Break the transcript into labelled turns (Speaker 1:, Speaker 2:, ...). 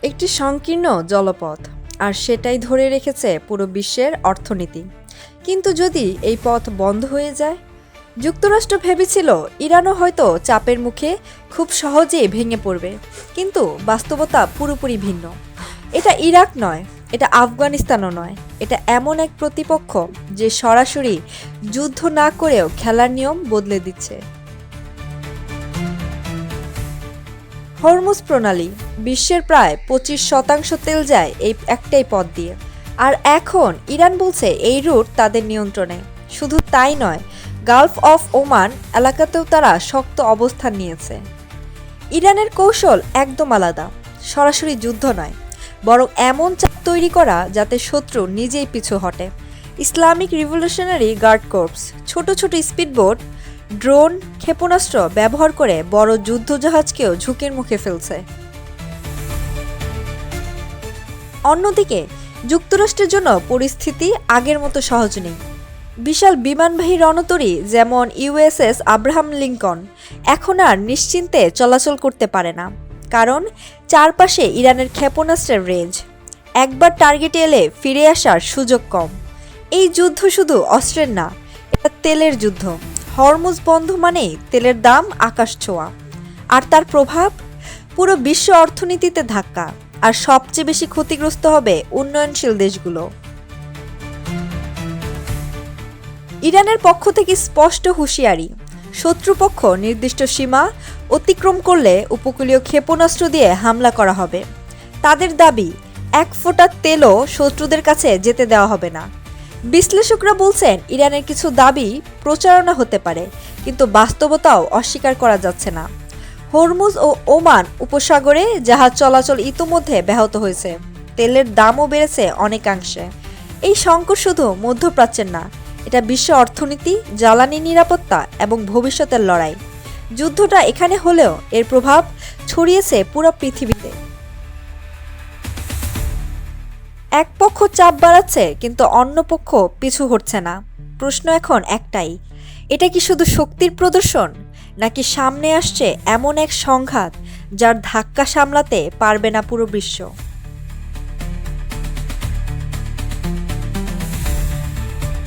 Speaker 1: একটি সংকীর্ণ জলপথ, আর সেটাই ধরে রেখেছে পুরো বিশ্বের অর্থনীতি। কিন্তু যদি এই পথ বন্ধ হয়ে যায়? যুক্তরাষ্ট্র ভেবেছিল ইরানও হয়তো চাপের মুখে খুব সহজেই ভেঙে পড়বে, কিন্তু বাস্তবতা পুরোপুরি ভিন্ন। এটা ইরাক নয়, এটা আফগানিস্তানও নয়, এটা এমন এক প্রতিপক্ষ যে সরাসরি যুদ্ধ না করেও খেলার নিয়ম বদলে দিচ্ছে। হরমুজ প্রণালী, বিশ্বের প্রায় 25% তেল যায় এই একটাই পথ দিয়ে। আর এখন ইরান বলছে এই রুট তাদের নিয়ন্ত্রণে। শুধু তাই নয়, গালফ অফ ওমান এলাকাতেও তারা শক্ত অবস্থান নিয়েছে। ইরানের কৌশল একদম আলাদা, সরাসরি যুদ্ধ নয়, বরং এমন চাপ তৈরি করা যাতে শত্রু নিজেই পিছু হটে। ইসলামিক রিভলিউশনারি গার্ড কর্পস ছোট ছোট স্পিডবোট, ড্রোন, ক্ষেপণাস্ত্র ব্যবহার করে বড় যুদ্ধজাহাজকেও ঝুঁকির মুখে ফেলছে। অন্যদিকে যুক্তরাষ্ট্রের জন্য পরিস্থিতি আগের মতো সহজ নেই। বিশাল বিমানবাহী রণতরী যেমন ইউএসএস আব্রাহাম লিঙ্কন এখন আর নিশ্চিন্তে চলাচল করতে পারে না, কারণ চারপাশে ইরানের ক্ষেপণাস্ত্রের রেঞ্জ। একবার টার্গেটে এলে ফিরে আসার সুযোগ কম। এই যুদ্ধ শুধু অস্ত্রের না, এটা তেলের যুদ্ধ। হরমুজ বন্ধ মানেই তেলের দাম আকাশ ছোঁয়া, আর তার প্রভাব পুরো বিশ্ব অর্থনীতিতে ধাক্কা। আর সবচেয়ে বেশি ক্ষতিগ্রস্ত হবে উন্নয়নশীল দেশগুলো। ইরানের পক্ষ থেকে স্পষ্ট হুঁশিয়ারি, শত্রুপক্ষ নির্দিষ্ট সীমা অতিক্রম করলে উপকূলীয় ক্ষেপণাস্ত্র দিয়ে হামলা করা হবে। তাদের দাবি, এক ফোঁটা তেলও শত্রুদের কাছে যেতে দেওয়া হবে না। বিশ্লেষকরা বলছেন ইরানের কিছু দাবি প্রচারণা হতে পারে, কিন্তু বাস্তবতাও অস্বীকার করা যাচ্ছে না। হরমুজ ও ওমান উপসাগরে জাহাজ চলাচল ইতোমধ্যে ব্যাহত হয়েছে, তেলের দামও বেড়েছে অনেকাংশে। এই সংকট শুধু মধ্যপ্রাচ্যের না, এটা বিশ্ব অর্থনীতি, জ্বালানি নিরাপত্তা এবং ভবিষ্যতের লড়াই। যুদ্ধটা এখানে হলেও এর প্রভাব ছড়িয়েছে পুরো পৃথিবীতে। এক পক্ষ চাপ বাড়াচ্ছে, কিন্তু অন্য পক্ষ পিছু হটছে না। প্রশ্ন এখন একটাই, এটা কি শুধু শক্তির প্রদর্শন, নাকি সামনে আসছে এমন এক সংঘাত যার ধাক্কা সামলাতে পারবে না পুরো বিশ্ব?